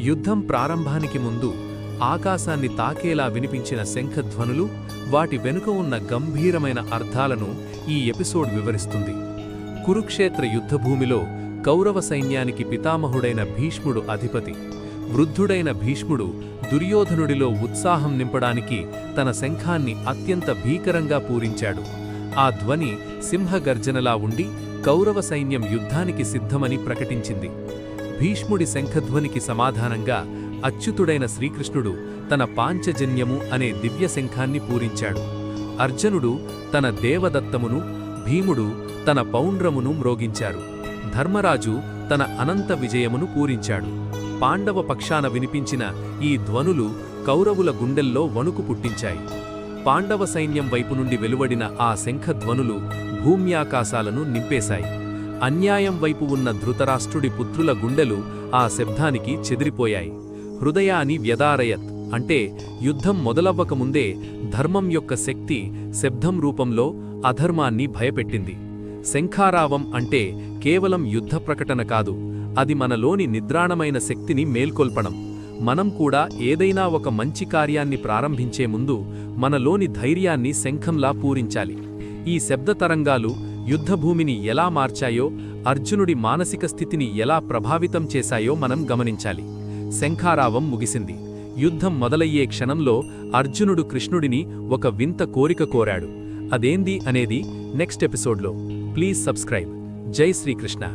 యుద్ధం ప్రారంభానికి ముందు ఆకాశాన్ని తాకేలా వినిపించిన శంఖధ్వనులు, వాటి వెనుక ఉన్న గంభీరమైన అర్థాలను ఈ ఎపిసోడ్ వివరిస్తుంది. కురుక్షేత్ర యుద్ధభూమిలో కౌరవ సైన్యానికి పితామహుడైన భీష్ముడు అధిపతి. వృద్ధుడైన భీష్ముడు దుర్యోధనుడిలో ఉత్సాహం నింపడానికి తన శంఖాన్ని అత్యంత భీకరంగా పూరించాడు. ఆ ధ్వని సింహగర్జనలా ఉండి కౌరవ సైన్యం యుద్ధానికి సిద్ధమని ప్రకటించింది. భీష్ముడి శంఖధ్వనికి సమాధానంగా అచ్యుతుడైన శ్రీకృష్ణుడు తన పాంచజన్యము అనే దివ్య శంఖాన్ని పూరించాడు. అర్జునుడు తన దేవదత్తమును, భీముడు తన పౌండ్రమును మ్రోగించారు. ధర్మరాజు తన అనంత విజయమును పూరించాడు. పాండవ పక్షాన వినిపించిన ఈ ధ్వనులు కౌరవుల గుండెల్లో వణుకు పుట్టించాయి. పాండవ సైన్యం వైపు నుండి వెలువడిన ఆ శంఖధ్వనులు భూమ్యాకాశాలను నింపేశాయి. అన్యాయం వైపు ఉన్న ధృతరాష్ట్రుడి పుత్రుల గుండెలు ఆ శబ్దానికి చెదిరిపోయాయి. హృదయాని వ్యదారయత్ అంటే యుద్ధం మొదలవ్వకముందే ధర్మం యొక్క శక్తి శబ్దం రూపంలో అధర్మాన్ని భయపెట్టింది. శంఖారావం అంటే కేవలం యుద్ధ ప్రకటన కాదు, అది మనలోని నిద్రాణమైన శక్తిని మేల్కొల్పడం. మనం కూడా ఏదైనా ఒక మంచి కార్యాన్ని ప్రారంభించే ముందు మనలోని ధైర్యాన్ని శంఖంలా పూరించాలి. ఈ శబ్ద తరంగాలు యుద్ధభూమిని ఎలా మార్చాయో, అర్జునుడి మానసిక స్థితిని ఎలా ప్రభావితం చేశాయో మనం గమనించాలి. శంఖారావం ముగిసింది. యుద్ధం మొదలయ్యే క్షణంలో అర్జునుడు కృష్ణుడిని ఒక వింత కోరిక కోరాడు. అదేంది అనేది నెక్స్ట్ ఎపిసోడ్లో. Please subscribe. జై శ్రీకృష్ణ.